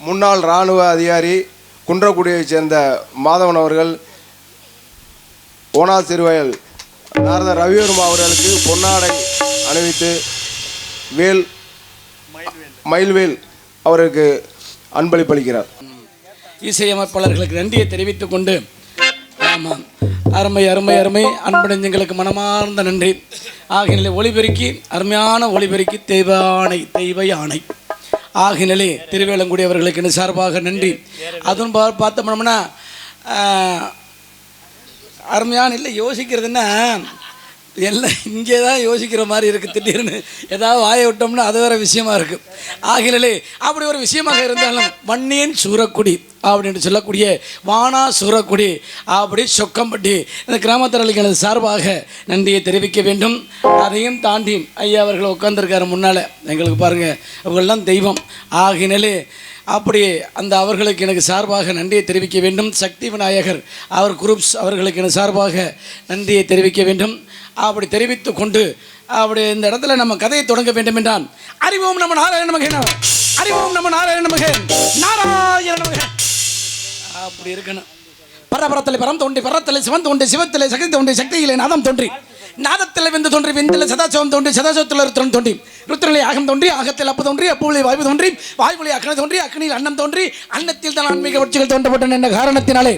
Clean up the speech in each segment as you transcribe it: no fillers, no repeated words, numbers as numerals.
முன்னாள் இராணுவ அதிகாரி குன்றக்குடியைச் சேர்ந்த மாதவன் அவர்கள் ஓனா சிறுவயல் நாரத ரவிவர்மா அவர்களுக்கு பொன்னாடை அணிவித்து மயில்வேல் அவருக்கு அன்பளிப்பளிக்கிறார். இசையமைப்பாளர்களுக்கு நன்றியை தெரிவித்துக் கொண்டு, ஆமாம், அருமை அருமை அருமை அன்பு நெஞ்சங்களுக்கு மனமார்ந்த நன்றி. ஆகிய ஒளிபெருக்கி, அருமையான ஒளிபெருக்கி தெய்வ யானை ஆகினாலே திருவேலங்குடி அவர்களுக்கு சார்பாக நன்றி. அதுவும் பார்த்தோம்னா அருமையான இல்லை யோசிக்கிறதுன்னா எல்லாம் இங்கே தான் யோசிக்கிற மாதிரி இருக்குது. திடீர்னு ஏதாவது வாயை விட்டோம்னா அது வேறு விஷயமா இருக்குது. ஆகினாலே அப்படி ஒரு விஷயமாக இருந்தாலும் வன்னியன் சூரக்குடி அப்படின்னு சொல்லக்கூடிய வானா சூரக்குடி அப்படி சொக்கம்பட்டி இந்த கிராமத்தர்களுக்கு எனது சார்பாக நன்றியை தெரிவிக்க வேண்டும். அதையும் தாண்டி ஐயா அவர்கள் உட்காந்துருக்காரு முன்னால், எங்களுக்கு பாருங்கள் அவர்கள்லாம் தெய்வம். ஆகினாலே அப்படி அந்த அவர்களுக்கு எனக்கு சார்பாக நன்றியை தெரிவிக்க வேண்டும். சக்தி விநாயகர் அவர் குரூப்ஸ் அவர்களுக்கு எனக்கு சார்பாக நன்றியை தெரிவிக்க வேண்டும். அப்படி தெரிவித்து கொண்டு அப்படி இந்த இடத்துல நம்ம கதையை தொடங்க வேண்டும் என்றால், அறிவோம் நம்ம நாராயண மகன், அறிவோம் நம்ம நாராயண மகன், நாராயண மகன் அப்படி இருக்கணும். பரபரத்தில் பரம் தோன்றி, பரத்தில் சிவன் தோன்றி, சிவத்தில் சக்தி தோன்றி, சக்தியிலே நாதம் தோன்றி, நாதத்தில் வெந்து தோன்றி, வெந்தில் சதாசிவம் தோன்றி, சதாசிவத்தில் ருத்ரன் தோன்றி, ருத்ரனிலே ஆகம் தோன்றி, ஆகத்தில் அப்பு தோன்றி, அப்புவிலே வாய்வு தோன்றி, வாய்வுலே அக்கனை தோன்றி, அக்கனியில் அன்னம் தோன்றி, அன்னத்தில் தான் ஆன்மீக வட்சிகள் தோன்றப்பட்டன என்ற காரணத்தினாலே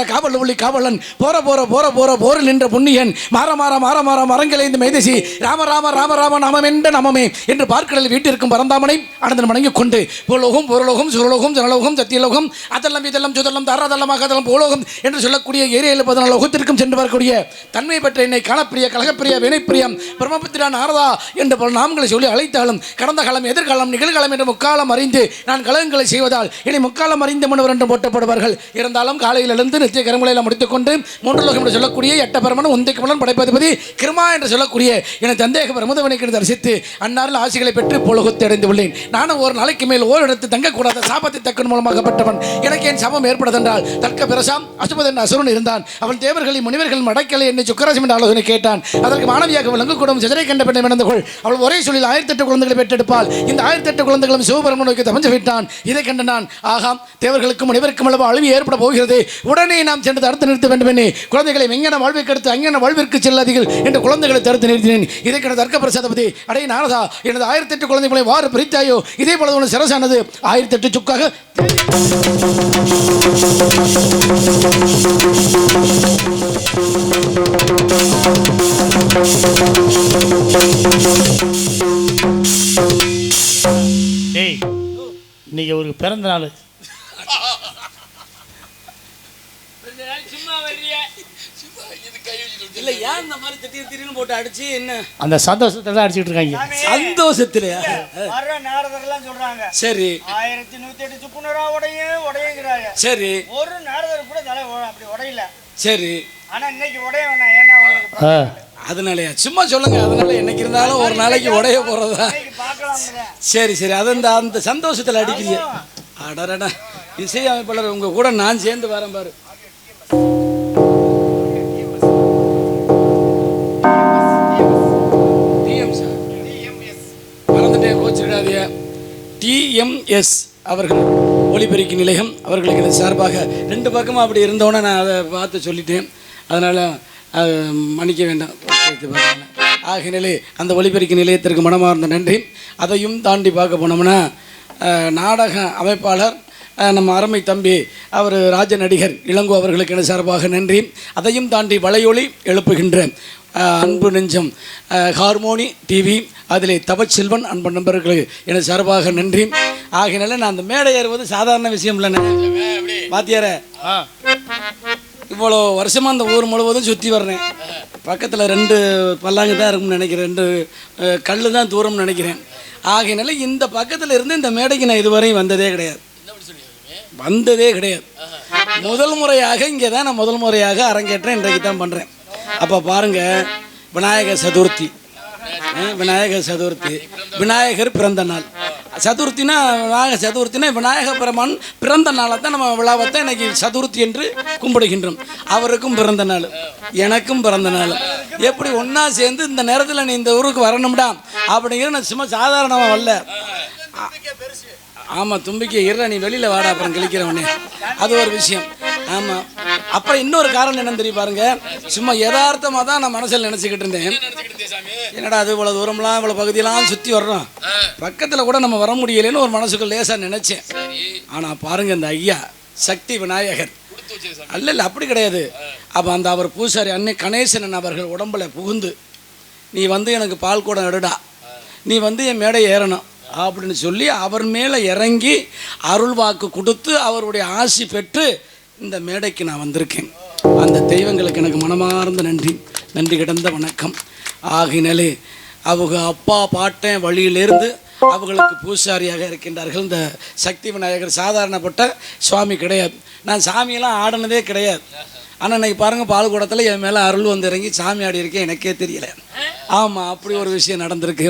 காவல் ஒளி காவலன் போற போற போற போற போரில் நின்ற புண்ணியன் மாற மாற மாற மாற மரங்களைந்து மைதேசி ராம ராம ராம ராம நாமம் என்ற நாமமே என்று பார்க்கடலில் வீட்டிற்கும் பரந்தாமனை அனந்தன் வணங்கிக் கொண்டு பூலோகம் பொருளோகம் சுரலோகம் ஜனலோகம் சத்தியலோகம் அதெல்லாம் இதெல்லாம் சுதெல்லாம் தாராதல்லமாக அதெல்லாம் பூலோகம் என்று சொல்லக்கூடிய 7 லோகத்திற்கும் சென்று வரக்கூடிய தன்மை பெற்ற என்னை காணப்பிரிய கலகப்பிரிய வினைப்பிரியம் பிரம்மபுத்திரா நாரதா என்று பல நாமங்களை சொல்லி அழைத்தாலும் கடந்த காலம் எதிர்காலம் நிகழ்காலம் என்று முக்காலம் அறிந்து நான் கலகங்களை செய்வதால் இனி முக்காலம் அறிந்த மனவர் என்று போட்டப்படுவார்கள். இருந்தாலும் காலையில் எழுந்து நித்திய கரங்களை முடித்துக் கொண்டு 3 லோகம் என்று சொல்லக்கூடிய 8 பரமனும் ஒந்தைக்கு மலன் படைப்பதிபதி கிருமா என்று சொல்லக்கூடிய எனது தந்தேக பிரமுதவனைக்கு தரிசித்து அன்னாரில் ஆசைகளை பெற்று புலகத்தை அடைந்து உள்ளேன். நானும் ஒரு நாளைக்கு மேல் ஓரிடத்து தங்கக்கூடாத சாபத்தை தக்கன் மூலமாகப்பட்டவன். எனக்கு என் சாபம் ஏற்படுதென்றால் தற்க பிரசாம் அசுபதன் அசுரன் இருந்தான். அவன் தேவர்களை முனிவர்கள் மடக்கலை என்னை சுக்கராசி என்ற ஆலோசனை கேட்டான். அதற்கு மாணவியாக விளங்கக்கூடும் சிதறை கண்ட பெண்ணை மணந்துகொள். அவள் ஒரே சொல்லில் 1008 குழந்தைகளை பெற்றெடுப்பாள். இந்த 1008 குழந்தைகளும் சிவபெருமனுக்கு தமஞ்சு விட்டான். இதை கண்ட நான், ஆகாம், தேவர்களுக்கும் முனிவருக்கும் அளவு அழிவு ஏற்பட போகிறது, உடனே நாம் சென்று தடுத்து நிறுத்த வேண்டும் என்று குழந்தைகளை எங்கன வாழ்விற்கு அடுத்து அங்கன வாழ்விற்கு செல்லாதீர்கள் என்று குழந்தைகளை தடுத்து நிறுத்தினேன். இதை கண்ட தர்க்க பிரசாதபதி, அடே நாரதா, எனது 1008 குழந்தைகளை வாறு பிரித்தாயோ, இதே போல உனது சிரசானது 1008 சுக்காக இன்னைக்கு ஒரு பிறந்த நாள். இல்ல ஏன் இந்த மாதிரி திடீர்னு போட்டு அடிச்சு என்ன அந்த சந்தோஷத்துல அடிச்சுட்டு இருக்காங்க. சந்தோஷத்திலயா வர்ற நாரதர்லாம் சொல்றாங்க. சரி 1108 சுப்புனரா உடையுங்கிறாங்க. சரி ஒரு நாரதர் கூட தலை அப்படி உடையல. சரி ஆனா இன்னைக்கு உடைய வேணாம். ஏன்னா உங்களுக்கு அதனாலயா சும்மா சொல்லுங்க. அதனால என்னைக்கு இருந்தாலும் ஒரு நாளைக்கு உடைய போறதா? சரி சரி அது அந்த சந்தோஷத்துல அடிக்கிறீங்க. அடடா இசையமைப்பாளர் உங்க கூட நான் சேர்ந்து வரேன் பாரு. மறந்துட்டே கோச்சிடாதிய டிஎம்எஸ் அவர்கள் ஒலிபெருக்கி நிலையம் அவர்களுக்கு சார்பாக 2 பக்கமும் அப்படி இருந்தோன்னே நான் அதை பார்த்து சொல்லிட்டேன். அதனால் மன்னிக்க வேண்டாம். ஆகினாலே அந்த ஒலிபெருக்கி நிலையத்திற்கு மனமார்ந்த நன்றி. அதையும் தாண்டி பார்க்க போனோம்னா நாடக அமைப்பாளர் நம்ம அருமை தம்பி அவர் ராஜ நடிகர் இளங்கோ அவர்களுக்கு என சார்பாக நன்றி. அதையும் தாண்டி வலையொலி எழுப்புகின்ற அன்பு நெஞ்சம் ஹார்மோனி டிவி அதிலே தவச்செல்வன் அன்பு நண்பர்களுக்கு என சார்பாக நன்றி. ஆகினால நான் அந்த மேடை ஏறுவது சாதாரண விஷயம் இல்லைண்ணே. பாத்தியார இவ்வளோ வருஷமாக அந்த ஊர் முழுவதும் சுற்றி வர்றேன். பக்கத்தில் 2 பல்லாங்கு தான் இருக்கும்னு நினைக்கிறேன், 2 கல் தான் தூரம்னு நினைக்கிறேன். ஆகினால இந்த பக்கத்தில் இருந்து இந்த மேடைக்கு நான் இதுவரையும் வந்ததே கிடையாது. முதல் முறையாக இங்கே தான் நான் முதல் முறையாக அரங்கேற்றேன். இன்றைக்கு தான் பண்ணுறேன். அப்போ பாருங்கள், விநாயகர் சதுர்த்தி விநாயகர் பிறந்த நாள். சதுர்த்தினா விநாயக சதுர்த்தினா விநாயக பெருமான் பிறந்த நாளை தான் நம்ம விழாவைத்தான் இன்னைக்கு சதுர்த்தி என்று கும்பிடுகின்றோம். அவருக்கும் பிறந்த நாள், எனக்கும் பிறந்த நாள். எப்படி ஒன்றா சேர்ந்து இந்த நேரத்தில் நீ இந்த ஊருக்கு வரணும்டா அப்படிங்கிற நான் சும்மா சாதாரணமாக வரல. ஆமாம், தும்பிக்கை இருற, நீ வெளியில் வாடா அப்புறம் கிழிக்கிறவனே, அது ஒரு விஷயம். ஆமாம், அப்புறம் இன்னொரு காரணம் என்னன்னு தெரியும் பாருங்க. சும்மா யதார்த்தமாக தான் நான் மனசில் நினச்சிக்கிட்டு இருந்தேன். என்னடா அது இவ்வளோ தூரம்லாம் இவ்வளோ பகுதியெல்லாம் சுற்றி வர்றோம், பக்கத்தில் கூட நம்ம வர முடியலைன்னு ஒரு மனசுக்கு லேசாக நினச்சேன். ஆனால் பாருங்க, இந்த ஐயா சக்தி விநாயகர் அல்ல அப்படி கிடையாது. அப்போ அந்த அவர் பூசாரி அன்னை கணேசன் அவர்கள் உடம்புல புகுந்து, நீ வந்து எனக்கு பால் கூடம் எடுடா, நீ வந்து என் மேடை ஏறணும் அப்படின்னு சொல்லி அவர் மேலே இறங்கி அருள் வாக்கு கொடுத்து அவருடைய ஆசி பெற்று இந்த மேடைக்கு நான் வந்திருக்கேன். அந்த தெய்வங்களுக்கு எனக்கு மனமார்ந்த நன்றி கிடந்த வணக்கம். ஆகினாலே அவங்க அப்பா பாட்டன் வழியிலிருந்து அவங்களுக்கு பூசாரியாக இருக்கின்றார்கள். இந்த சக்தி விநாயகர் சாதாரணப்பட்ட சுவாமி கிடையாது. நான் சாமியெல்லாம் ஆடினதே கிடையாது. ஆனால் இன்னைக்கு பாருங்கள், பால்குடத்தில் என் மேலே அருள் வந்து இறங்கி சாமி ஆடி இருக்கேன், எனக்கே தெரியல. ஆமாம், அப்படி ஒரு விஷயம் நடந்திருக்கு.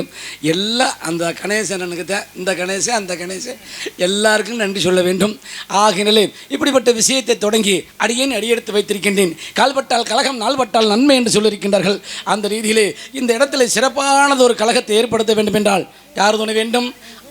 எல்லாம் அந்த கணேசனுக்கு தான். இந்த கணேசன் அந்த கணேசன் எல்லாருக்கும் நன்றி சொல்ல வேண்டும். ஆகினாலே இப்படிப்பட்ட விஷயத்தை தொடங்கி அடியேன் அடியெடுத்து வைத்திருக்கின்றேன். கால்பட்டால் கழகம், நாள்பட்டால் நன்மை என்று சொல்லியிருக்கின்றார்கள். அந்த ரீதியிலே இந்த இடத்துல சிறப்பானது ஒரு கழகத்தை ஏற்படுத்த வேண்டும் என்றால் யார் துணை வேண்டும்?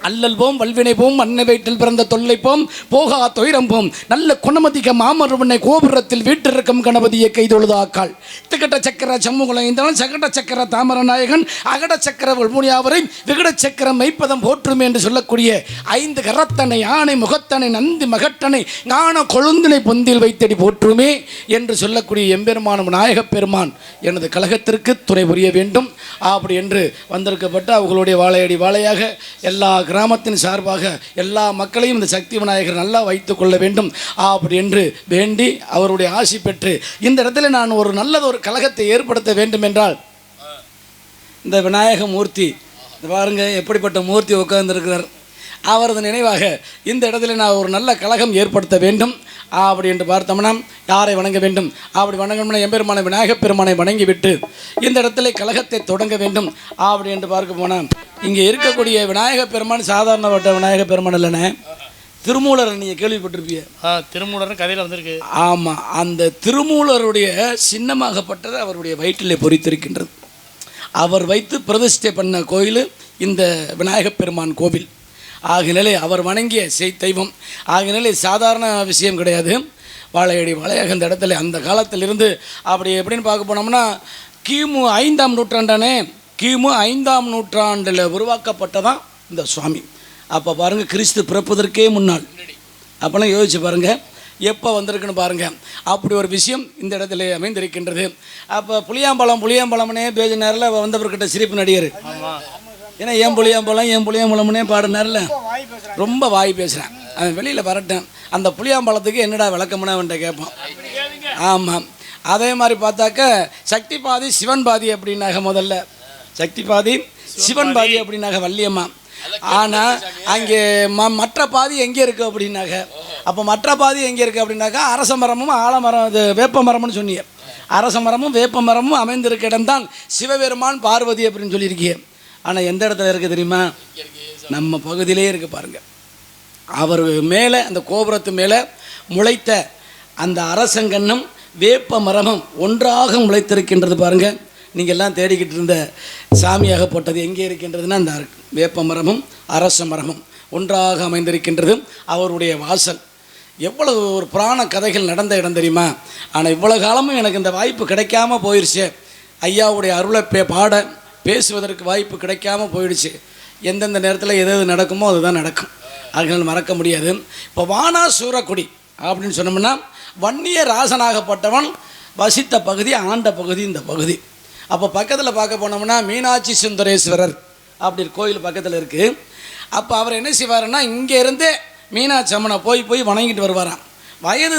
அல்லல் போம், வல்வினை போம், அன்னை வயிற்றில் பிறந்த தொல்லை போம், போகா தொயிரம் போம், நல்ல குணமதிக்க மாமருவனை கோபுரத்தில் வீட்டிற்கும் கணபதியை கைதொழுதாக்காள். திகட்ட சக்கர சம்முகுலம் சகட சக்கர தாமரநாயகன் அகட சக்கர வல்முனியாவரை விகட சக்கரம் மெய்ப்பதம் போற்றுமே என்று சொல்லக்கூடிய 5 கரத்தனை ஆணை முகத்தனை நந்தி மகட்டனை ஞான கொழுந்தினை பொந்தில் வைத்தடி போற்றுமே என்று சொல்லக்கூடிய எம்பெருமானும் நாயகப் பெருமான் எனது கழகத்திற்கு துணை புரிய வேண்டும் அப்படி என்று வந்திருக்கப்பட்ட அவர்களுடைய வாழையடி வாழையாக எல்லா கிராமத்தின் சார்பாக எல்லா மக்களையும் இந்த சக்தி விநாயகர் நல்லா வைத்துக் கொள்ள வேண்டும் அப்படி என்று வேண்டி அவருடைய ஆசி பெற்று இந்த இடத்துல நான் ஒரு நல்லதொரு கழகத்தை ஏற்படுத்த வேண்டும் என்றால் இந்த விநாயக மூர்த்தி பாருங்க எப்படிப்பட்ட மூர்த்தி உட்கார்ந்திருக்கிறார். அவரது நினைவாக இந்த இடத்துல நான் ஒரு நல்ல கழகம் ஏற்படுத்த வேண்டும் அப்படி என்று பார்த்தோம்னா யாரை வணங்க வேண்டும்? அப்படி வணங்கணும்னா எம்பெருமான விநாயகப் பெருமானை வணங்கிவிட்டு இந்த இடத்துல கழகத்தை தொடங்க வேண்டும் அப்படி என்று பார்க்க போனால் இங்கே இருக்கக்கூடிய விநாயகப் பெருமான் சாதாரணப்பட்ட விநாயகப் பெருமான் இல்லைண்ணே, திருமூலர் நீங்கள் கேள்விப்பட்டிருப்பீங்க. திருமூலர் கதையில் வந்திருக்கு. ஆமாம், அந்த திருமூலருடைய சின்னமாகப்பட்டது அவருடைய வயிற்றிலே பொறித்திருக்கின்றது. அவர் வைத்து பிரதிஷ்டை பண்ண கோயில் இந்த விநாயகப் பெருமான் கோவில். ஆகினாலே அவர் வணங்கிய தெய்வம். ஆகினாலே சாதாரண விஷயம் கிடையாது. வாழையடி வாழையாக இந்த இடத்துல அந்த காலத்திலிருந்து அப்படி எப்படின்னு பார்க்க போனோம்னா கிமு 5ஆம் நூற்றாண்டானே, கிமு 5ஆம் நூற்றாண்டில் உருவாக்கப்பட்டதான் இந்த சுவாமி. அப்போ பாருங்கள், கிறிஸ்து பிறப்பதற்கே முன்னால். அப்போலாம் யோசிச்சு பாருங்கள் எப்போ வந்திருக்குன்னு பாருங்கள். அப்படி ஒரு விஷயம் இந்த இடத்துல அமைந்திருக்கின்றது. அப்போ புளியாம்பழம்னே பேஜ நேரில் வந்தவர்கிட்ட சிரிப்பு நடிகர். ஏன்னா ஏன் புளியாம்பழம்னே பாடினார்ல, ரொம்ப வாய் பேசுகிறேன். அவன் வெளியில் வரட்டேன், அந்த புளியாம்பழத்துக்கு என்னடா விளக்கம்னா அவன்கிட்ட கேட்பான். ஆமாம், அதே மாதிரி பார்த்தாக்க சக்தி பாதி சிவன் பாதி அப்படின்னாக, முதல்ல சக்தி பாதி சிவன் பாதி அப்படின்னாக வள்ளியம்மா. ஆனால் அங்கே மற்ற பாதி எங்கே இருக்குது அப்படின்னாக்க, அப்போ மற்ற பாதி எங்கே இருக்குது அப்படின்னாக்கா அரச மரமும் ஆலமரம், இது வேப்ப மரம்னு சொன்னீங்க. அரச மரமும் வேப்ப மரமும் அமைந்திருக்க இடம்தான் சிவபெருமான் பார்வதி அப்படின்னு சொல்லியிருக்கீங்க. ஆனால் எந்த இடத்துல இருக்குது தெரியுமா? நம்ம பகுதியிலே இருக்குது பாருங்கள். அவர் மேலே அந்த கோபுரத்து மேலே முளைத்த அந்த அரசங்கன்னும் வேப்ப மரமும் ஒன்றாக முளைத்திருக்கின்றது பாருங்கள். நீங்கள் எல்லாம் தேடிக்கிட்டு இருந்த சாமியாக போட்டது எங்கே இருக்கின்றதுன்னா அந்த வேப்ப மரமும் அரச மரமும் ஒன்றாக அமைந்திருக்கின்றது அவருடைய வாசல். எவ்வளவு ஒரு புராண கதைகள் நடந்த இடம் தெரியுமா? ஆனால் இவ்வளோ காலமும் எனக்கு இந்த வாய்ப்பு கிடைக்காம போயிடுச்சு. ஐயாவுடைய அருளை பாட பேசுவதற்கு வாய்ப்பு கிடைக்காம போயிடுச்சு. எந்தெந்த நேரத்தில் எது நடக்குமோ அதுதான் நடக்கும். அதனால் மறக்க முடியாது. இப்போ வானாசூரக்குடி அப்படின்னு சொன்னோம்னா வன்னிய ராசனாகப்பட்டவன் வசித்த பகுதி, ஆண்ட பகுதி இந்த பகுதி. அப்போ பக்கத்தில் பார்க்க போனோம்னா மீனாட்சி சுந்தரேஸ்வரர் அப்படி கோயில் பக்கத்தில் இருக்குது. அப்போ அவர் என்ன செய்வாருன்னா இங்கேருந்தே மீனாட்சி அம்மனை போய் வணங்கிட்டு வருவாராம். வயது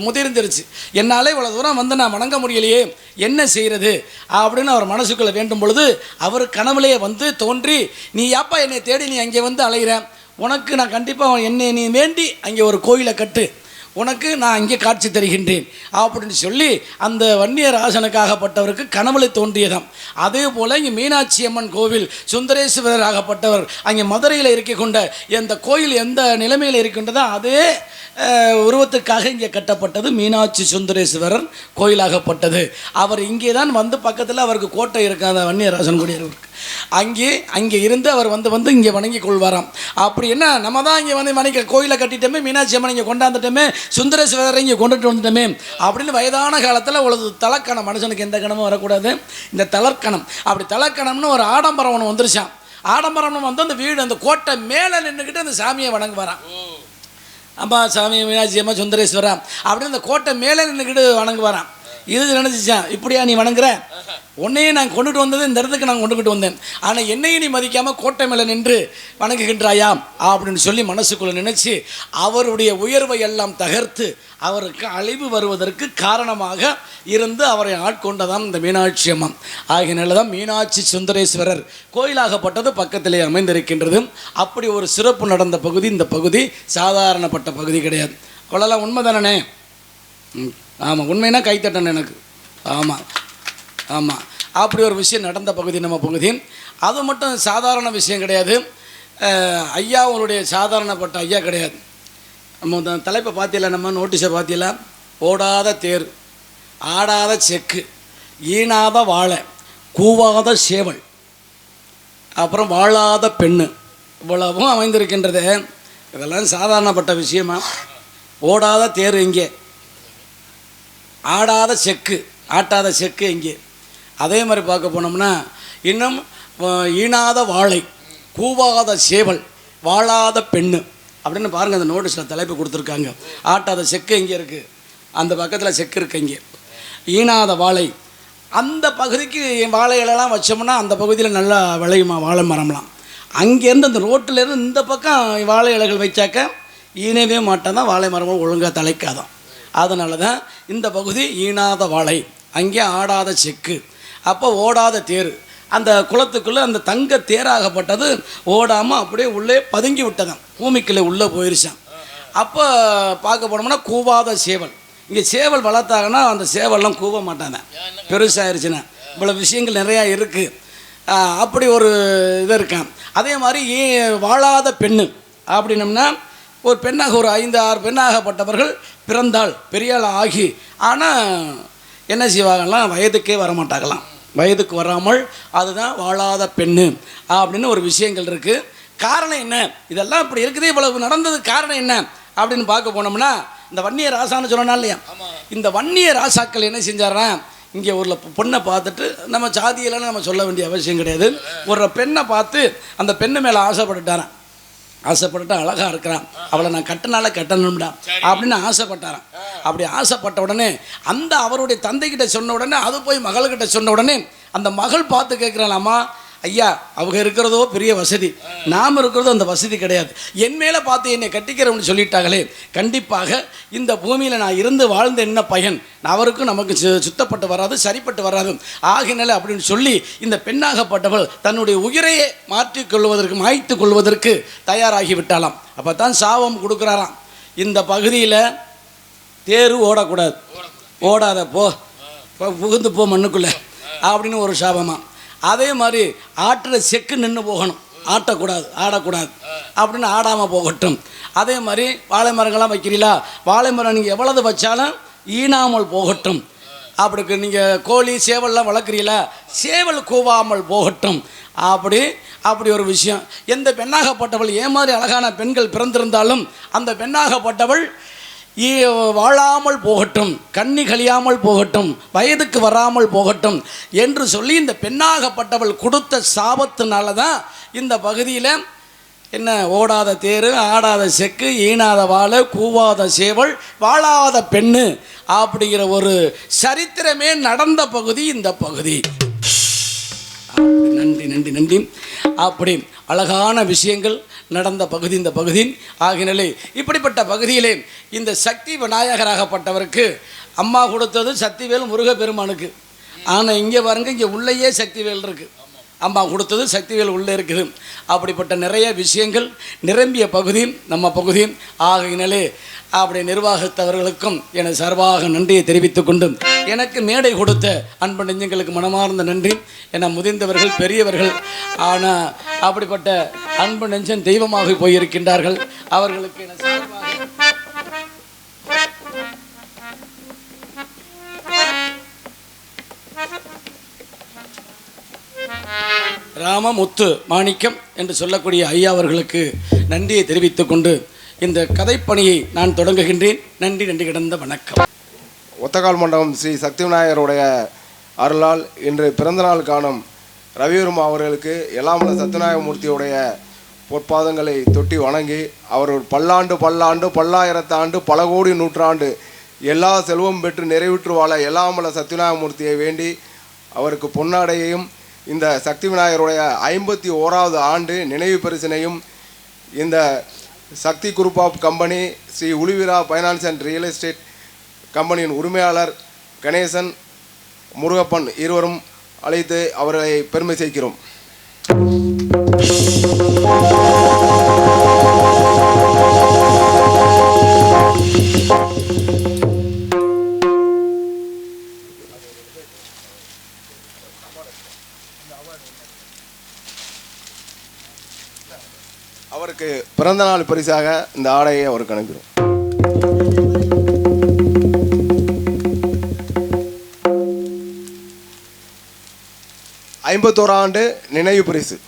முதிர்ந்துருச்சு, என்னால் இவ்வளோ தூரம் வந்து நான் வணங்க முடியலையே, என்ன செய்கிறது அப்படின்னு அவர் மனசுக்குள்ளே வேண்டும் பொழுது அவர் கனவுலேயே வந்து தோன்றி, நீ யாப்பா என்னை தேடி நீ அங்கே வந்து அலைகிறேன், உனக்கு நான் கண்டிப்பாக என்னை நீ வேண்டி அங்கே ஒரு கோயிலை கட்டு, உனக்கு நான் இங்கே காட்சி தருகின்றேன் அப்படின்னு சொல்லி அந்த வன்னியராசனுக்காகப்பட்டவருக்கு கனவுல தோன்றியதாம். அதே போல் இங்கே மீனாட்சி அம்மன் கோவில் சுந்தரேஸ்வரர் ஆகப்பட்டவர் அங்கே மதுரையில் இருக்க கொண்ட இந்த கோயில் எந்த நிலைமையில் இருக்கின்றதோ அதே உருவத்துக்காக இங்கே கட்டப்பட்டது மீனாட்சி சுந்தரேஸ்வரர் கோயிலாகப்பட்டது. அவர் இங்கே தான் வந்து பக்கத்தில் அவருக்கு கோட்டை இருக்காத வன்னியராசன் குடியிருப்பு அங்கே இருந்து அவர் வந்து இங்கே வணங்கி கொள்வாராம். அப்படி என்ன நம்ம தான் இங்கே வந்து வணங்க கோயிலை கட்டிட்டோமே, மீனாட்சி அம்மன் இங்கே கொண்டாந்துட்டோமே, சுந்தரேஸ்வரரை இங்கே கொண்டுட்டு வந்துட்டோமே அப்படின்னு வயதான காலத்தில் உலது தலக்கணம், மனுஷனுக்கு எந்த கணமும் வரக்கூடாது, இந்த தலக்கணம். அப்படி தலக்கணம்னு ஒரு ஆடம்பரம் ஒன்று வந்துருச்சான். ஆடம்பரம்னு வந்து அந்த வீடு அந்த கோட்டை மேலே நின்றுக்கிட்டு அந்த சாமியை வணங்க வரான். அம்மா சாமி மீனாட்சி அம்மா சுந்தரேஸ்வரா அப்படின்னு அந்த கோட்டை மேலே நின்றுக்கிட்டு வணங்க வரான். இது நினச்சிச்சான், இப்படியா நீ வணங்குற, உன்னையும் நான் கொண்டுட்டு வந்தது இந்த இடத்துக்கு நான் கொண்டுகிட்டு வந்தேன், ஆனால் என்னையும் நீ மதிக்காமல் கோட்டை மேலே நின்று வணங்குகின்றாயாம் அப்படின்னு சொல்லி மனசுக்குள்ளே நினச்சி அவருடைய உயர்வை எல்லாம் தகர்த்து அவருக்கு அழிவு வருவதற்கு காரணமாக இருந்து அவரை ஆட்கொண்டதான் இந்த மீனாட்சி அம்மன். ஆகினால தான் மீனாட்சி சுந்தரேஸ்வரர் கோயிலாகப்பட்டது பக்கத்திலே அமைந்திருக்கின்றது. அப்படி ஒரு சிறப்பு நடந்த பகுதி இந்த பகுதி, சாதாரணப்பட்ட பகுதி கிடையாது. அவ்வளோலாம் உண்மை தானே? ஆமாம், உண்மைனா கைத்தட்டணும் எனக்கு. ஆமாம் ஆமாம், அப்படி ஒரு விஷயம் நடந்த பகுதி நம்ம பகுதி. அது மட்டும் சாதாரண விஷயம் கிடையாது. ஐயா அவருடைய சாதாரணப்பட்ட ஐயா கிடையாது. நம்ம தலைப்பை பார்த்தில, நம்ம நோட்டீஸை பார்த்தில, ஓடாத தேர், ஆடாத செக்கு, ஈனாத வாழை, கூவாத சேவல், அப்புறம் வாழாத பெண்ணு, இவ்வளவும் அமைந்திருக்கின்றது. இதெல்லாம் சாதாரணப்பட்ட விஷயமா? ஓடாத தேர் எங்கே, ஆடாத செக்கு, ஆட்டாத செக்கு எங்கே? அதே மாதிரி பார்க்க போனோம்னா இன்னும் ஈனாத வாழை, கூவாத சேவல், வாழாத பெண்ணு அப்படின்னு பாருங்கள். அந்த நோட்டீஸில் தலைப்பு கொடுத்துருக்காங்க. ஆட்டாத செக்கு எங்கே இருக்குது, அந்த பக்கத்தில் செக்கு இருக்குது. இங்கே ஈனாத வாழை, அந்த பகுதிக்கு வாழை இலைலாம் வச்சோம்னா அந்த பகுதியில் நல்லா விளையுமா வாழை மரம்லாம். அங்கேருந்து அந்த ரோட்டிலேருந்து இந்த பக்கம் வாழை இலைகள் வைச்சாக்க ஈனவே மாட்டான் தான், வாழை மரமும் ஒழுங்காக தலைக்காதான். அதனால தான் இந்த பகுதி ஈனாத வாழை, அங்கே ஆடாத செக்கு. அப்போ ஓடாத தேர், அந்த குளத்துக்குள்ளே அந்த தங்க தேராகப்பட்டது ஓடாமல் அப்படியே உள்ளே பதுங்கி விட்டதான், பூமிக்குள்ளே உள்ளே போயிருச்சான். அப்போ பார்க்க போனோம்னா கூவாத சேவல். இங்கே சேவல் வளர்த்தாங்கன்னா அந்த சேவல்லாம் கூவ மாட்டாங்க, பெருசாகிருச்சுன்னா. இவ்வளோ விஷயங்கள் நிறையா இருக்குது. அப்படி ஒரு இது இருக்கான். அதே மாதிரி வாழாத பெண்ணு அப்படின்னம்னா ஒரு பெண்ணாக ஒரு 5-6 பெண்ணாகப்பட்டவர்கள் பிறந்தாள், பெரியாள் ஆகி, ஆனால் என்ன செய்வாங்கலாம், வயதுக்கே வரமாட்டாங்களாம். வயதுக்கு வராமல், அதுதான் வாழாத பெண்ணு அப்படின்னு ஒரு விஷயங்கள் இருக்குது. காரணம் என்ன, இதெல்லாம் இப்படி இருக்குது, இவ்வளவு நடந்தது காரணம் என்ன அப்படின்னு பார்க்க போனோம்னா, இந்த வன்னிய ராசான்னு சொன்னா இல்லையா, இந்த வன்னிய ராசாக்கள் என்ன செஞ்சாரா, இங்கே ஒரு பொண்ணை பார்த்துட்டு, நம்ம ஜாதியெல்லாம் நம்ம சொல்ல வேண்டிய அவசியம் கிடையாது, ஒரு பெண்ணை பார்த்து அந்த பெண்ணு மேலே ஆசைப்பட்டுட்டாரான். ஆசைப்பட்டுட்டு அழகாக இருக்கிறான், அவளை நான் கட்டினால கட்டணும்டா அப்படின்னு ஆசைப்பட்டாரான். அப்படி ஆசைப்பட்ட உடனே அந்த அவருடைய தந்தைக்கிட்ட சொன்ன உடனே, அது போய் மகள்கிட்ட சொன்ன உடனே அந்த மகள் பார்த்து கேட்குறாளாம்மா, ஐயா அவங்க இருக்கிறதோ பெரிய வசதி, நாம் இருக்கிறதோ அந்த வசதி கிடையாது, என் மேலே பார்த்து என்னை கட்டிக்கிறவன்னு சொல்லிட்டாங்களே, கண்டிப்பாக இந்த பூமியில் நான் இருந்து வாழ்ந்த என்ன பயன், அவருக்கும் நமக்கு சுத்தப்பட்டு வராது, சரிப்பட்டு வராது. ஆகினால அப்படின்னு சொல்லி இந்த பெண்ணாகப்பட்டவள் தன்னுடைய உயிரையே மாற்றிக்கொள்வதற்கு, மாய்த்து கொள்வதற்கு தயாராகி விட்டாலாம். அப்போ தான் சாபம் கொடுக்குறாராம், இந்த பகுதியில் தேரு ஓடக்கூடாது, ஓடாத போ, புகுந்து போ மண்ணுக்குள்ளே அப்படின்னு ஒரு சாபமா. அதே மாதிரி ஆட்டுற செக்கு நின்று போகணும், ஆட்டக்கூடாது, ஆடக்கூடாது அப்படின்னு ஆடாமல் போகட்டும். அதே மாதிரி வாழை மரங்கள்லாம் வைக்கிறீங்களா, வாழை மரம் நீங்கள் எவ்வளவு வச்சாலும் ஈனாமல் போகட்டும். அப்படி நீங்கள் கோழி சேவல்லாம் வளர்க்குறீங்களா, சேவல் கூவாமல் போகட்டும். அப்படி ஒரு விஷயம். எந்த பெண்ணாகப்பட்டவள் ஏமாதிரி அழகான பெண்கள் பிறந்திருந்தாலும் அந்த பெண்ணாகப்பட்டவள் வாழாமல் போகட்டும், கண்ணி கழியாமல் போகட்டும், வயதுக்கு வராமல் போகட்டும் என்று சொல்லி இந்த பெண்ணாகப்பட்டவள் கொடுத்த சாபத்தினால தான் இந்த பகுதியில் என்ன ஓடாத தேர், ஆடாத செக்கு, ஈனாத வாழை, கூவாத சேவல், வாழாத பெண்ணு அப்படிங்கிற ஒரு சரித்திரமே நடந்த பகுதி இந்த பகுதி. நன்றி நன்றி நன்றி. அப்படி அழகான விஷயங்கள் நடந்த பகுதி இந்த பகுதி. ஆகினாலே இப்படிப்பட்ட பகுதியிலே இந்த சக்தி விநாயகராகப்பட்டவருக்கு அம்மா கொடுத்தது சக்திவேல் முருகப்பெருமானுக்கு. ஆனால் இங்கே பாருங்க, இங்கே உள்ளேயே சக்திவேல் இருக்குது. அம்மா கொடுத்தது சக்திவேல் உள்ளே இருக்குது. அப்படிப்பட்ட நிறைய விஷயங்கள் நிரம்பிய பகுதி நம்ம பகுதி. ஆகையினாலே அப்படி நிர்வாகத்தவர்களுக்கும் எனது சார்பாக நன்றியை தெரிவித்துக் கொண்டு எனக்கு மேடை கொடுத்த அன்பு நெஞ்சங்களுக்கு மனமார்ந்த நன்றி. என முதிர்ந்தவர்கள் பெரியவர்கள் ஆனால் அப்படிப்பட்ட அன்பு நெஞ்சன் தெய்வமாக போயிருக்கின்றார்கள். அவர்களுக்கு என சார்பாக ராமமுத்து மாணிக்கம் என்று சொல்லக்கூடிய ஐயா அவர்களுக்கு நன்றியை தெரிவித்துக் கொண்டு இந்த கதைப்பணியை நான் தொடங்குகின்றேன். நன்றி கிடந்த வணக்கம். ஒத்தக்கால் மண்டபம் ஸ்ரீ சக்தி விநாயகருடைய அருளால் இன்று பிறந்தநாள் காணும் ரவிவர்மா அவர்களுக்கு எல்லாமல்ல சத்யநாயகமூர்த்தியுடைய பொற்பாதங்களை தொட்டி வணங்கி அவர் பல்லாண்டு பல்லாயிரத்தாண்டு பல கோடி நூற்றாண்டு எல்லா செல்வம் பெற்று நிறைவுற்று வாழ எல்லாமல்ல சத்யநாயகமூர்த்தியை வேண்டி அவருக்கு பொன்னாடையையும் இந்த சக்தி விநாயகருடைய 51வது ஆண்டு நினைவு பரிசினையும் இந்த Shakti group of company Sri உளிவிரா ஃபைனான்ஸ் அண்ட் ரியல் எஸ்டேட் கம்பெனியின் உரிமையாளர் கணேசன் முருகப்பன் இருவரும் அழைத்து அவர்களை பெருமை சேர்க்கிறோம். அவருக்கு பிறந்தநாள் பரிசாக இந்த ஆடையை அவருக்கு அனுப்புகிறோம். 51 ஆண்டு நினைவு பரிசு.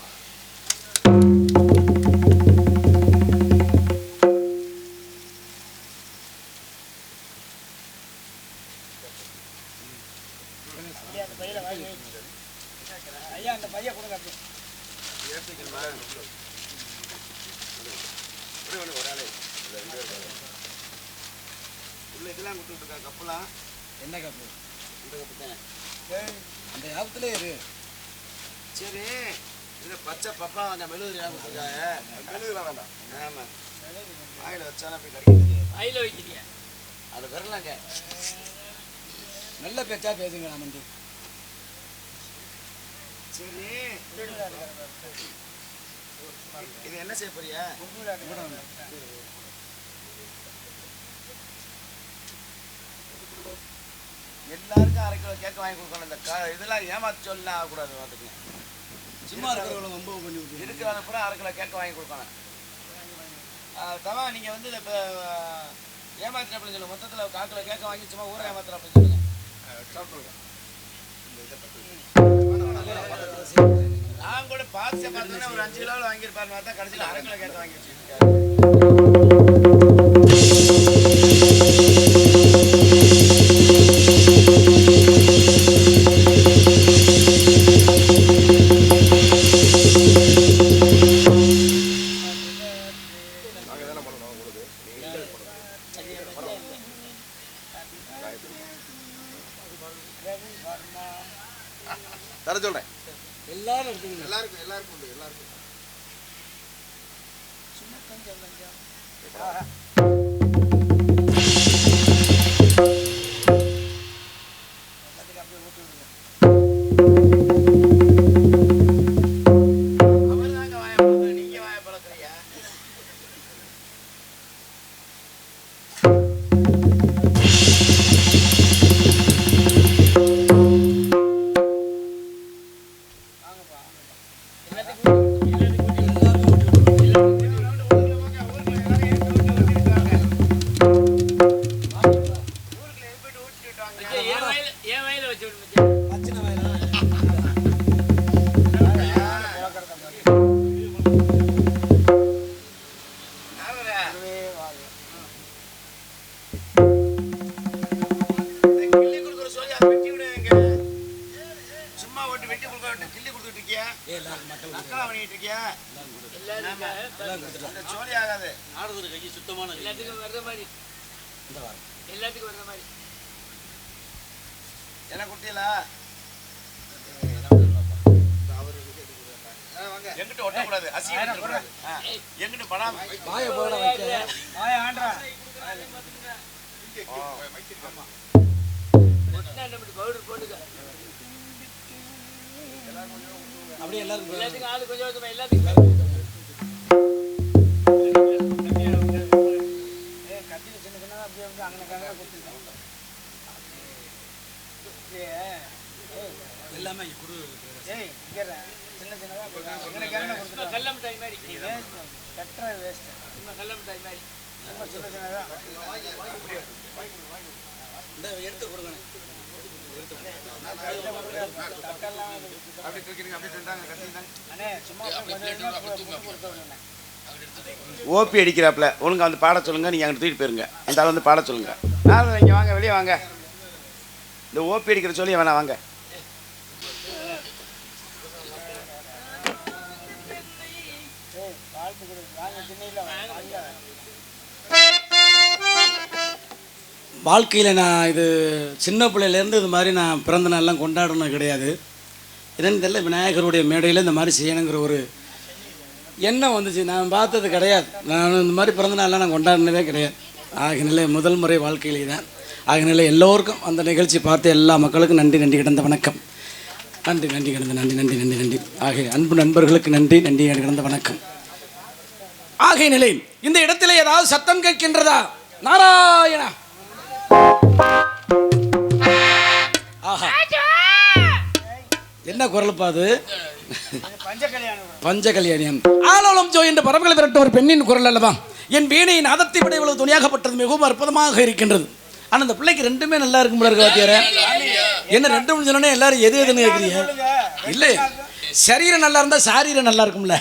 என்ன கப்பு? இந்த கப்பு தானே அந்த ஆபத்துல இரு. சரி இந்த பச்சை பப்பா அந்த மெழுகு மெழுகுலாம் வேண்டாம். ஆமாம் ஆயில் வச்சாலும் போய் கிடைக்கிறது. ஆயில் வைக்கிறியா? அது வரலாங்க. நல்ல பேச்சா பேசுங்க நாமந்தி. சரி இது என்ன செய்ய போறியா? எல்லாருக்கும் 1/2 கிலோ கேட்க வாங்கி கொடுக்கணும். இந்த இதெல்லாம் ஏமாத்து சொல்லலாம் ஆகக்கூடாது. பார்த்துக்கங்க, சும்மா இருக்கிறவங்கள ரொம்ப பண்ணி இருக்கிறவங்க பூரா 1/2 கிலோ கேட்க வாங்கி கொடுக்கணும். தவா நீங்கள் வந்து இப்போ ஏமாத்தின அப்படின்னு சொல்லுங்கள். மொத்தத்தில் 1/4 கிலோ கேட்க வாங்கி சும்மா ஊரை ஏமாத்துற அப்படின்னு சொல்லுங்கள். நான் கூட பார்த்து பார்த்தோன்னா ஒரு 5 கிலோவில் வாங்கியிருப்பாருன்னு பார்த்தா கடைசியில் 1/2 கிலோ கேட்க வாங்கி வச்சுருக்காரு. தர சொல்றேன். எல்லாரும் எடுத்துக்கணும். எல்லாருக்கும் உண்டு. எல்லாருக்கும் சும்மா கொஞ்சம் எல்லாத்துக்கும் அப்படியே ஊட்டி விடுங்க. அவர் தாங்க வாய பழக்க, நீங்க வாய பழக்கிறியா? எங்கிட்ட ஒட்டக்கூடாது, அசிங்கப்படக்கூடாது. எங்கிட்ட படாம வாயை போட வைக்க வாயை ஆண்டா. பவுடர் போட்டுக்க. அப்படியே எல்லாருக்கும் கத்தியில் சின்ன சின்னதாக அப்படியே வந்து அங்கே கொடுத்துருக்கோம். எல்லாமே குரு ஏய் இங்கே சின்ன சின்னதாக எனக்கு என்ன கொடுத்துருக்கோம். கல்லம் டைம் மாதிரி வேஸ்ட் கட்டுற வேஸ்ட் கல்லம் டைம் மாதிரி ரொம்ப சின்ன சின்னதாக இந்த எடுத்து கொடுங்க. அண்ணே சும்மா ஓபி அடிக்கிறாப்புல ஒழுங்கா வந்து பாட சொல்லுங்க. நீங்கள் அங்கே தூக்கிட்டு போயிருங்க. அந்த ஆள் வந்து பாட சொல்லுங்க. நான் இங்கே வாங்க, வெளியே வாங்க. இந்த ஓபி அடிக்கிற சொல்லி வேணாம், வாங்க. வாழ்க்கையில் நான் இது சின்ன பிள்ளையிலேருந்து இது மாதிரி நான் பிறந்த நாள்லாம் கொண்டாடணும் கிடையாது. என்னன்னு தெரியல, விநாயகருடைய மேடையில் இந்த மாதிரி செய்யணுங்கிற ஒரு எண்ணம் வந்துச்சு. நான் பார்த்தது கிடையாது. நான் இந்த மாதிரி பிறந்த நாள்லாம் நான் கொண்டாடினதே கிடையாது. ஆகினால முதல் முறை வாழ்க்கையிலே தான். ஆகினால எல்லோருக்கும் அந்த நிகழ்ச்சி பார்த்து எல்லா மக்களுக்கும் நன்றி நன்றி கிடந்த வணக்கம். நன்றி நன்றி கிடந்த நன்றி நன்றி நன்றி நன்றி ஆகிய அன்பு நண்பர்களுக்கு நன்றி நன்றி கிடந்த வணக்கம். ஆகிய நிலை இந்த இடத்துல ஏதாவது சத்தம் கேட்கின்றதா? நாராயணா. ஆஹா, என்ன குரல்ப்பா அது? பஞ்ச கல்யாணியம். ஆலோலம் ஜோ என்ற பறவைகளை விரட்ட ஒரு பெண்ணின் குரல் அல்லவா? என் வீணையின் நாதத்தை விட இவ்வளவு துணியாகப்பட்டது மிகவும் அற்புதமாக இருக்கின்றது. ஆனால் அந்த பிள்ளைக்கு ரெண்டுமே நல்லா இருக்கும் போல இருக்கு. வாத்தியார என்ன ரெண்டு சொன்னோன்னே எல்லாரும் எது எதுன்னு கேட்குறீங்க? இல்லை, சரீரம் நல்லா இருந்தால் சாரீரம் நல்லா இருக்கும்ல.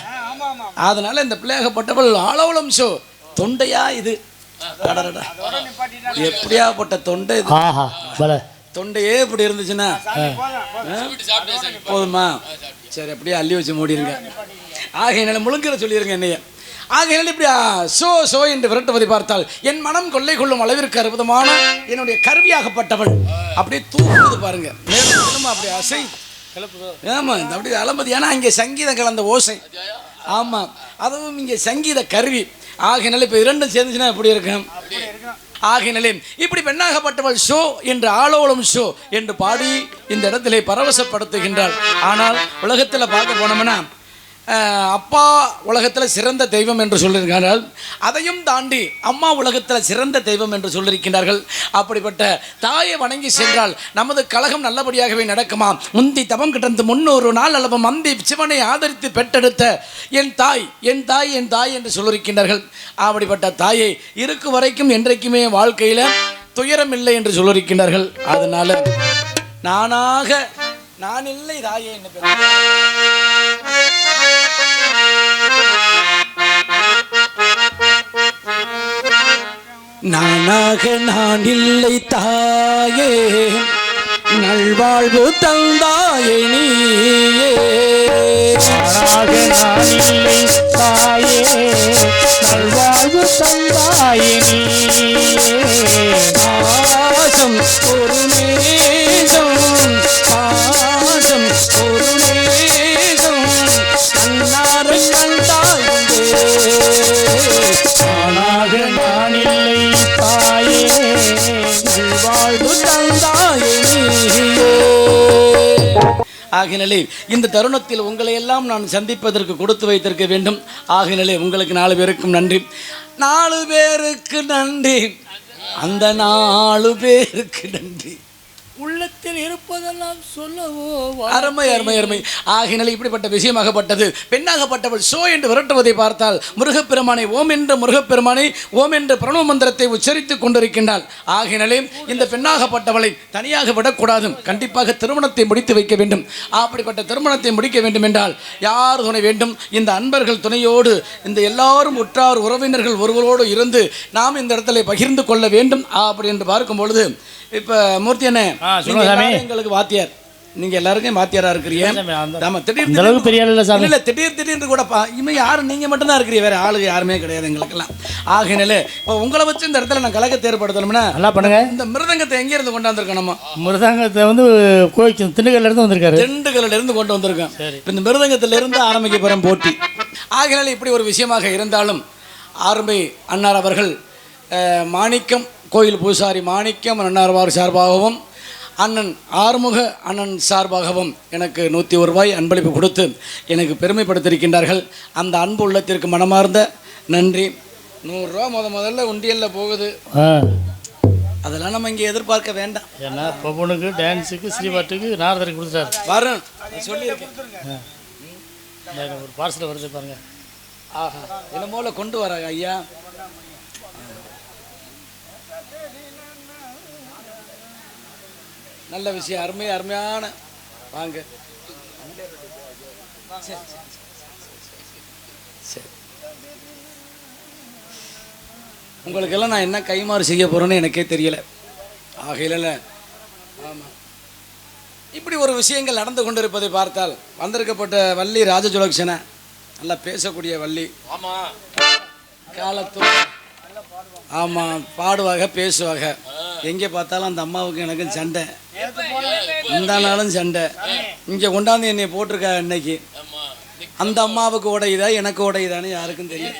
அதனால இந்த பிள்ளையாகப்பட்டவள் ஆலோலம் ஷோ தொண்டையா இது எப்படியாப்பட்ட தொண்டை இது. தொண்டையே இப்படி இருந்துச்சுன்னா போதுமா? சரி, அப்படியே அள்ளி வச்சு மூடிருங்க. ஆகையினால முழுங்கிற சொல்லிருங்க என்னைய. ஆகையினால இப்படி சோ சோ என்று விரட்டுவதை பார்த்தால் என் மனம் கொள்ளை கொள்ளும் அளவிற்கு அற்புதமான என்னுடைய கருவியாகப்பட்டவள் அப்படியே தூக்குது பாருங்க. மேலும் அப்படி அசை ஆமா, இந்த அப்படி அலம்பது. ஏன்னா இங்கே சங்கீதம் கலந்த ஓசை. ஆமா, அதுவும் இங்கே சங்கீத கருவி. ஆகையினால இப்போ இரண்டும் சேர்ந்துச்சுன்னா எப்படி இருக்கும்? ஆகையினாலே இப்படி பெண்ணாகப்பட்டவள் ஷோ என்று ஆலோலம் ஷோ என்று பாடி இந்த இடத்திலே பரவசப்படுத்துகின்றாள். ஆனால் உலகத்தில் பார்க்க போனோம்னா அப்பா உலகத்தில் சிறந்த தெய்வம் என்று சொல்லியிருக்கிறார்கள். அதையும் தாண்டி அம்மா உலகத்தில் சிறந்த தெய்வம் என்று சொல்லியிருக்கின்றார்கள். அப்படிப்பட்ட தாயை வணங்கி சென்றால் நமது கழகம் நல்லபடியாகவே நடக்குமா? முந்தி தவம் கிடந்து 300 நாள் அளவு மந்தி சிவனை ஆதரித்து பெற்றெடுத்த என் தாய் என் தாய் என் தாய் என்று சொல்லியிருக்கின்றார்கள். அப்படிப்பட்ட தாயை இருக்கும் வரைக்கும் என்றைக்குமே வாழ்க்கையில் துயரம் இல்லை என்று சொல்லியிருக்கின்றார்கள். அதனால நானாக நான் இல்லை தாயே என்ன நானாக நான் இல்லை தாயே, நல்வாழ்வு தந்தாயே நீயே. நானாக நான் இல்லை தாயே, நல்வாழ்வு தந்தாயே நீயே. பாசம் ஒரு நேசம், பாசம் ஒரு நேசம், கண்ணார கண்டாயே. நானாக நான் இல்லை தாயே, நல்வாழ்வு தந்தாயே நீயே. ஆகினாலே இந்த தருணத்தில் உங்களை எல்லாம் நான் சந்திப்பதற்கு கொடுத்து வைத்திருக்க வேண்டும். ஆகினாலே உங்களுக்கு 4 பேருக்கும் நன்றி. 4 பேருக்கு நன்றி, அந்த 4 பேருக்கு நன்றி. உள்ளத்தில் இருப்பதெல்லாம் சொல்லவோ அருமை அருமை அருமை. ஆகினால இப்படிப்பட்ட விஷயமாகப்பட்டது. பெண்ணாகப்பட்டவள் ஷோ என்று விரட்டுவதை பார்த்தால் முருகப்பெருமானை ஓம் என்ற முருகப்பெருமானை ஓம் என்ற பிரணவ மந்திரத்தை உச்சரித்துக் கொண்டிருக்கின்றாள். ஆகினாலே இந்த பெண்ணாகப்பட்டவளை தனியாக விடக்கூடாது. கண்டிப்பாக திருமணத்தை முடித்து வைக்க வேண்டும். அப்படிப்பட்ட திருமணத்தை முடிக்க வேண்டும் என்றால் யார் துணை வேண்டும்? இந்த அன்பர்கள் துணையோடு இந்த எல்லாரும் உற்றார் உறவினர்கள் ஒருவரோடு இருந்து நாம் இந்த இடத்துல பகிர்ந்து கொள்ள வேண்டும். அப்படி என்று பார்க்கும் பொழுது இப்போ மூர்த்தி அண்ணே எங்களுக்கு வாத்தியார், நீங்க எல்லாருக்கும் வாத்தியாரா இருக்கிறீங்க. திடீர்னு கூட இவன் யாரும் நீங்க மட்டும் தான் இருக்கிறீங்க, வேற ஆளுங்க யாருமே கிடையாது எங்களுக்கெல்லாம். ஆகையினால இப்போ உங்களை வச்சு இந்த இடத்துல நான் கலக்கத்தை ஏற்படுத்தணும்னா நல்லா பண்ணுங்க. இந்த மிருதங்கத்தை எங்க இருந்து கொண்டாந்துருக்கோம்? நம்ம மிருதங்கத்தை வந்து கோயில் திண்டுக்கல்ல இருந்து வந்திருக்காரு. திண்டுக்கல்ல இருந்து கொண்டு வந்திருக்கோம். இந்த மிருதங்கத்தில இருந்து ஆரம்பிக்க போறோம் போட்டி. ஆகையினால இப்படி ஒரு விஷயமாக இருந்தாலும் ஆரம்பி அன்னார் அவர்கள் மாணிக்கம் கோயில் பூசாரி மாணிக்கம் அன்னார்வார் சார்பாகவும் அண்ணன் ஆறுமுக அண்ணன் சார்பாகவும் எனக்கு 101 ரூபாய் அன்பளிப்பு கொடுத்து எனக்கு பெருமைப்படுத்தியிருக்கின்றார்கள். அந்த அன்பு உள்ளத்திற்கு மனமார்ந்த நன்றி. 100 ரூபா முதல்ல உண்டியலில் போகுது. அதெல்லாம் நம்ம இங்கே எதிர்பார்க்க வேண்டாம். ஏன்னா பவனுக்கு டான்ஸுக்கு ஸ்ரீபாட்டுக்கு நாரதருக்கு கொடுத்துட்டாரு. வரும் சொல்லியிருக்கேன். ஒரு பார்சல் வருது பாருங்க. ஆஹா என்னமோல கொண்டு வராங்க ஐயா. நல்ல விஷயம். அருமையான வாங்க. சரி உங்களுக்கெல்லாம் நான் என்ன கைமாறு செய்ய போகிறேன்னு எனக்கே தெரியலை. ஆகையில ஆமாம் இப்படி ஒரு விஷயங்கள் நடந்து கொண்டிருப்பதை பார்த்தால் வந்திருக்கப்பட்ட வள்ளி ராஜசுலக்ஷனை நல்லா பேசக்கூடிய வள்ளி. ஆமாம் காலத்தோட ஆமாம் பாடுவாங்க பேசுவாங்க. எங்கே பார்த்தாலும் அந்த அம்மாவுக்கு எனக்கும் சண்டை. இந்த நாளும் சண்டை. இங்கே கொண்டாந்து என்னை போட்டிருக்கா இன்னைக்கு. அந்த அம்மாவுக்கு உடையுதா எனக்கு உடையுதான்னு யாருக்கும் தெரியும்.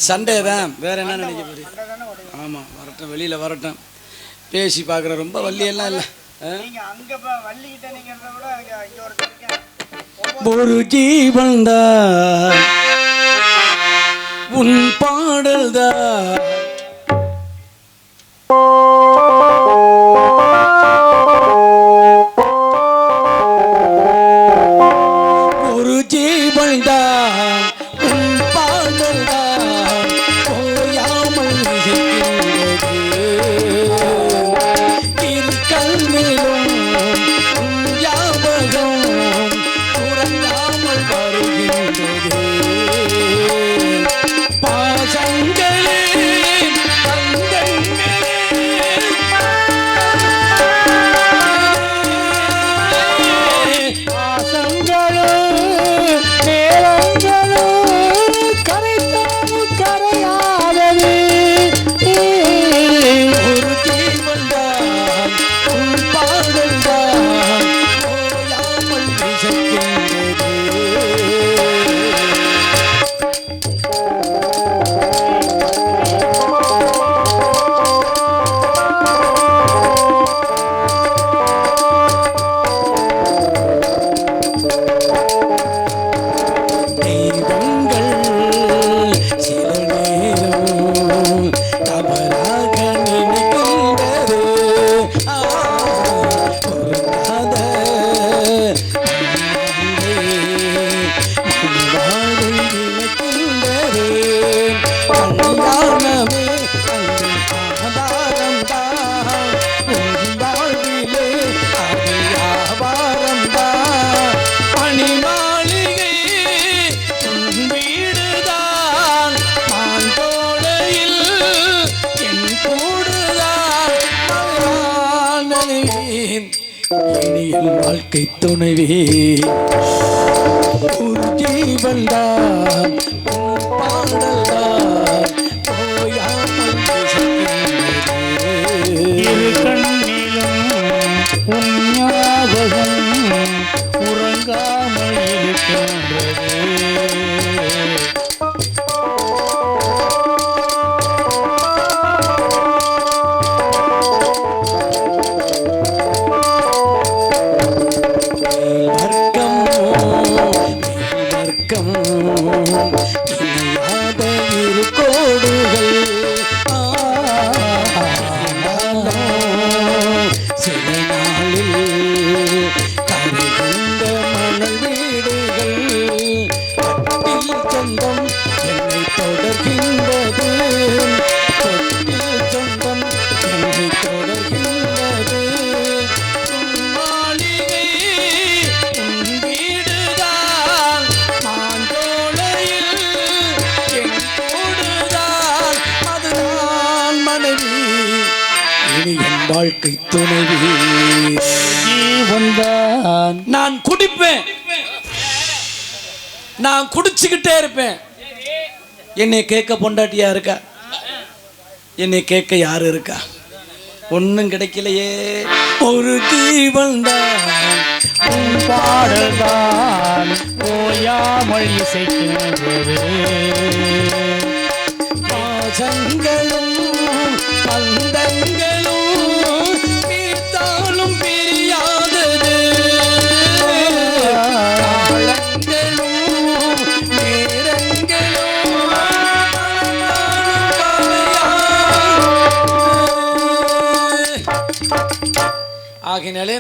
சண்டே தான், வேற என்ன நினைக்க போறீங்க? ஆமாம் வரட்டும், வெளியில் வரட்டும், பேசி பார்க்குற. ரொம்ப வள்ளியெல்லாம் இல்லை. ஒரு ஜீவன் தான் உன் பாடல் தான் ஒரு ஜீவன் தான் உன் பாடல் தான் ஓயாமல் கல்விலும் ஞாபகம் உறங்காமல் வருகின்றது. பாசங்களே வாழ்க்கை துணைவி ஒரு ஜீவன் தான் பாடல் தான் ஓயாமல் இரு கண்ணிலும் உன் ஞாபகம் உறங்காமல் இருக்கின்றது. இணையாத இரு கோடுகள் சில நாளில் கருகின்ற மணல் வீடுகள் கட்டில் சொந்தம் என்னை தொடர்கின்றது. தொட்டில் சொந்தம் என்னை தொடர்கின்றது. மாளிகை உன் வீடுதான் மாந்தோளையில் என் கூடுதான் அதுதான் மனைவி இனி என் வாழ்க்கை துணைவி. ஜீவன்தான் நான் குடிப்பேன், நான் குடிச்சுக்கிட்டே இருப்பேன். என்னை கேட்க பொண்டாட்டியா இருக்கா? என்னை கேட்க யாரு இருக்கா? ஒன்றும் கிடைக்கலையே. ஒரு ஜீவன் தான் உன் பாடல் தான் ஓயாமல் இசைக்கின்றது. பாசங்களும் பந்தங்களும் தீர்த்தால் ஆகையினாலே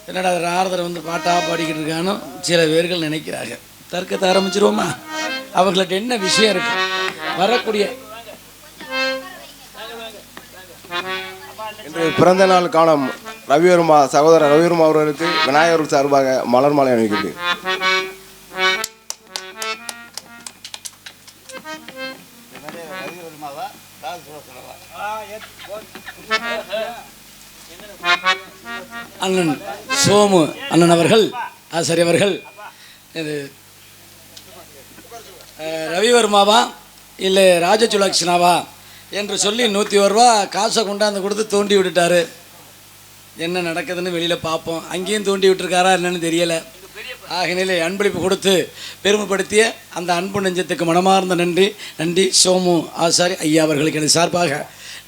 என்னடா நாரதர் வந்து பாட்டாக பாடிக்கிட்டு இருக்கானோ சில பேர்கள் நினைக்கிறாங்க. தர்க்கத்தை ஆரம்பிச்சிருவோமா? அவர்கள்ட்ட என்ன விஷயம் இருக்கு? வரக்கூடிய இன்று பிறந்த நாள் காணும் ரவிவர்மா சகோதரர் ரவிவர்மா அவர்களுக்கு விநாயகர் சார்பாக மலர் மாலை அணிவிக்கிறேன். அண்ணன் சோமு அண்ணன் அவர்கள் ஆசிரியர் அவர்கள் இது ரவிவர்மாவா இல்லை ராஜசுலக்ஷனாவா என்று சொல்லி 101 ரூபா காசை கொண்டாந்து கொடுத்து தூண்டி விட்டுட்டாரு. என்ன நடக்குதுன்னு வெளியில் பார்ப்போம். அங்கேயும் தூண்டி விட்டுருக்காரா என்னன்னு தெரியலை. ஆகினாலே அன்பளிப்பு கொடுத்து பெருமைப்படுத்திய அந்த அன்பு நெஞ்சத்துக்கு மனமார்ந்த நன்றி. நன்றி சோமு ஆசாரி ஐயா அவர்களுக்கு எனது சார்பாக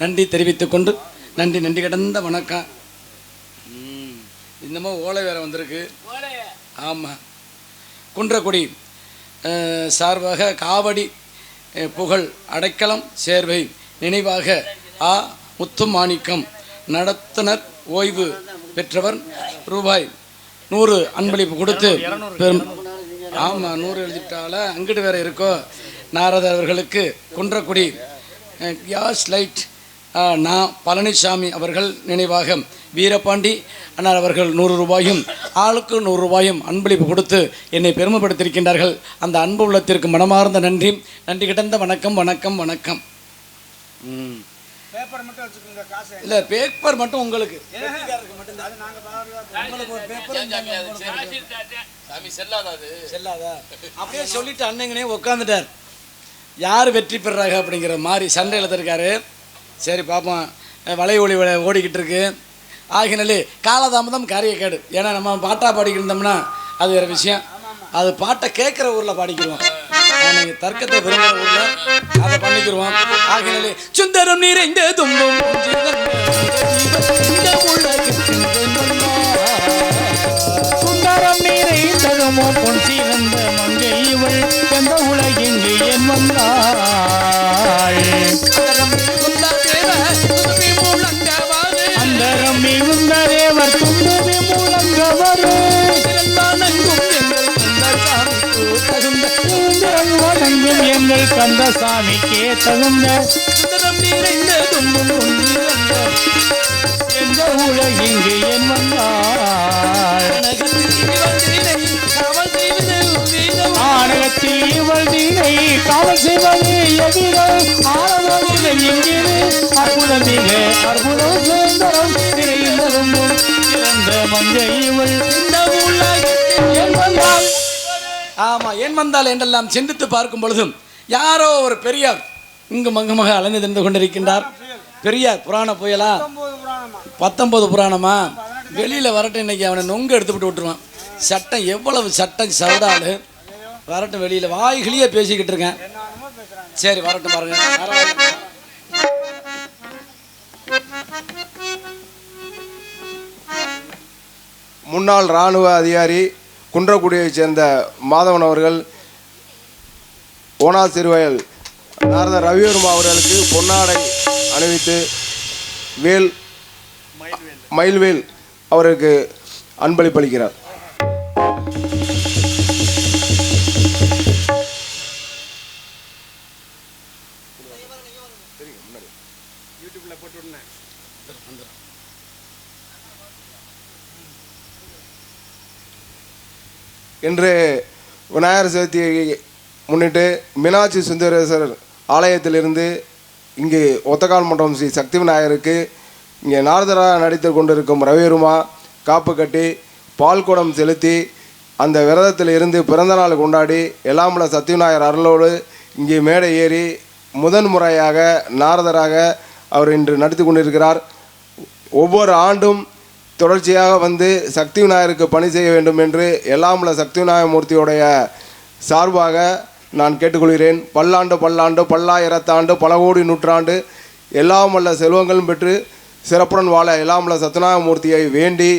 நன்றி தெரிவித்துக் கொண்டு நன்றி கடந்த வணக்கம். இன்னமும் ஓலை வேற வந்திருக்கு. ஆமாம், குன்றக்குடி சார்பாக காவடி புகழ் அடைக்கலம் சேர்வை நினைவாக ஆ முத்துமாணிக்கம் நடத்துனர் ஓய்வு பெற்றவர் ரூபாய் 100 அன்பளிப்பு கொடுத்து பெரும். ஆமாம், 100 எழுதிட்டால அங்கிட்டு வேற இருக்கோ. நாரதர் அவர்களுக்கு குன்றக்குடி கேஸ் லைட் நான் பழனிசாமி அவர்கள் நினைவாக வீரபாண்டி அண்ணார் அவர்கள் 100 ரூபாயும் ஆளுக்கு 100 ரூபாயும் அன்பளிப்பு கொடுத்து என்னை பெருமைப்படுத்தியிருக்கின்றார்கள். அந்த அன்பு உள்ளத்திற்கு மனமார்ந்த நன்றி கிடந்த வணக்கம் வணக்கம் வணக்கம். பேப்பர் மட்டும் வச்சுக்கோங்க, காசு இல்லை, பேப்பர் மட்டும் உங்களுக்கு செல்லாதா அப்படியே சொல்லிட்டு அண்ணங்கனே உட்காந்துட்டார். யார் வெற்றி பெறாங்க அப்படிங்கிற மாதிரி சண்டை எழுதிருக்காரு. சரி பார்ப்போம். வலை ஒளி ஓடிக்கிட்டு இருக்கு. ஆகினாலே காலதாமதம் காரியக்கேடு. ஏன்னா நம்ம பாட்டாக பாடிக்கிட்டு இருந்தோம்னா அது வேறு விஷயம். அது பாட்டை கேட்குற ஊரில் பாடிக்கிடுவோம். நீங்கள் தர்க்கத்தை விரும்புகிற ஊரில் அதை பண்ணிக்கிடுவோம். ஆகினாலே சுந்தரம் நிறைந்த துன்பம் சுந்தரம் நிறைந்ததுமோ பொன் சிறந்த மங்கை இவள் எந்த உலகெங்கு என் வந்தாள். அந்தரம் மிகுந்த தேவர் துன்பமே முழங்கவரு வணங்கும் எங்கள் கந்தசாமிக்கே தகுந்த எந்த உலகெங்கு என் வந்தாள். ஆணகத்தில் இவள் தீனை காவல் செய்வது எதிரல் ஆனவர்கள் எங்கிரு அற்புதம் மிக அற்புதம் சுந்தரம் நிறைந்ததும் சிறந்த மங்கை இவள் இந்த உலகத்தில் என் வந்தாள். ஆமாம், ஏன் வந்தால் என்றெல்லாம் சிந்தித்து பார்க்கும் பொழுதும் யாரோ ஒரு பெரியார் இங்கு மங்கமாக அலைந்து தின்று கொண்டிருக்கின்றார். பெரியார் புராண புயலா 19 புராணமா வெளியில் வரட்டும். இன்னைக்கு அவனை நொங்கு எடுத்துவிட்டு விட்டுருவான். சட்டம் எவ்வளவு சட்டம் சவுடாலு வரட்டும். வெளியில் வாய்களையே பேசிக்கிட்டு இருக்கேன். சரி வரட்டும் பாருங்க. முன்னாள் இராணுவ அதிகாரி குன்றக்குடியைச் சேர்ந்த மாதவன் அவர்கள் ஓனா சிறுவயல் நாரதர் ரவிவர்மா அவர்களுக்கு பொன்னாடை அணிவித்து மயில்வேல் அவருக்கு அன்பளிப்பளிக்கிறார். இன்று விநாயகர் சதுர்த்தியை முன்னிட்டு மீனாட்சி சுந்தரேஸ்வரர் ஆலயத்திலிருந்து இங்கு ஒத்தக்கால் மண்டபம் ஸ்ரீ சக்தி விநாயகருக்கு இங்கே நாரதராக நடித்து கொண்டிருக்கும் ரவிவர்மா காப்பு கட்டி பால்குடம் செலுத்தி அந்த விரதத்தில் இருந்து பிறந்தநாள் கொண்டாடி எல்லாமுள்ள சக்தி விநாயகர் அருளோடு இங்கே மேடை ஏறி முதன் முறையாக நாரதராக அவர் இன்று நடித்து கொண்டிருக்கிறார். ஒவ்வொரு ஆண்டும் தொடர்ச்சியாக வந்து சக்தி விநாயகருக்கு பணி செய்ய வேண்டும் என்று எல்லாமுள்ள சக்தி விநாயக மூர்த்தியுடைய சார்பாக நான் கேட்டுக்கொள்கிறேன். பல்லாண்டு பல்லாண்டு பல்லாயிரத்தாண்டு பல கோடி நூற்றாண்டு எல்லாமுள்ள செல்வங்களும் பெற்று சிறப்புடன் வாழ எல்லாமுள்ள சத்யநாராயண மூர்த்தியை வேண்டி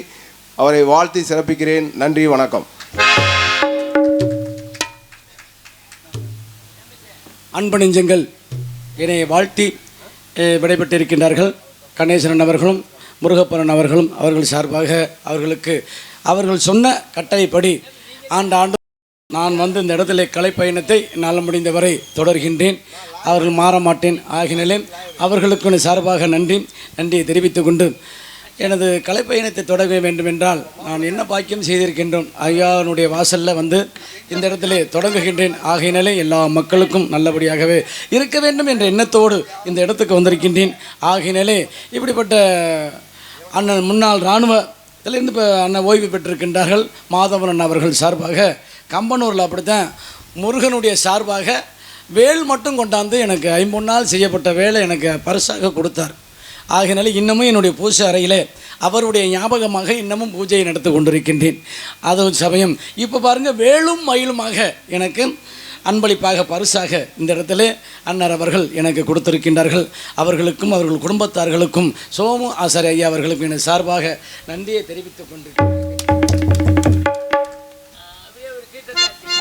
அவரை வாழ்த்தி சிறப்பிக்கிறேன். நன்றி, வணக்கம். அன்பு நெஞ்சங்கள் என்னை வாழ்த்தி விடைபெற்றிருக்கின்றார்கள். கணேசன் அவர்களும் முருகப்பரன் அவர்களும் அவர்கள் சார்பாக அவர்களுக்கு அவர்கள் சொன்ன கட்டளைப்படி ஆண்டு நான் வந்து இந்த இடத்துல கலைப்பயணத்தை என்னால் முடிந்தவரை தொடர்கின்றேன். அவர்கள் மாற மாட்டேன். ஆகினாலே அவர்களுக்கு சார்பாக நன்றியை தெரிவித்துக் கொண்டு எனது கலைப்பயணத்தை தொடங்க வேண்டுமென்றால் நான் என்ன பாக்கியம் செய்திருக்கின்றோம். ஐயாவுடைய வாசலில் வந்து இந்த இடத்துல தொடங்குகின்றேன். ஆகையினாலே எல்லா மக்களுக்கும் நல்லபடியாகவே இருக்க வேண்டும் என்ற எண்ணத்தோடு இந்த இடத்துக்கு வந்திருக்கின்றேன். ஆகையினாலே இப்படிப்பட்ட அண்ணன் முன்னாள் இராணுவத்திலிருந்து இப்போ அண்ணன் ஓய்வு பெற்றிருக்கின்றார்கள் மாதவன் அவர்கள் சார்பாக கம்பனூரில் அப்படித்தான் முருகனுடைய சார்பாக வேல் மட்டும் கொண்டாந்து எனக்கு 50 நாள் செய்யப்பட்ட வேலை எனக்கு பரிசாக கொடுத்தார். ஆகையினால இன்னமும் என்னுடைய பூஜை அறையில் அவருடைய ஞாபகமாக இன்னமும் பூஜையை நடத்தி கொண்டிருக்கின்றேன். அது சமயம் இப்போ பாருங்கள் வேலும் மயிலுமாக எனக்கு அன்பளிப்பாக பரிசாக இந்த இடத்துல அண்ணர் அவர்கள் எனக்கு கொடுத்திருக்கின்றார்கள். அவர்களுக்கும் அவர்கள் குடும்பத்தார்களுக்கும் சோமு ஆசாரி ஐயா அவர்களுக்கும் என சார்பாக நன்றியை தெரிவித்துக் கொண்டிருக்கிறேன்.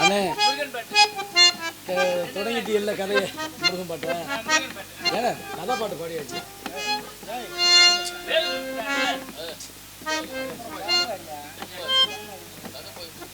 அண்ணே தொடங்கிட்டு இல்லை கதையை முருகன் பாட்டா ஏன்னா கதை பாட்டு பாடியாச்சு.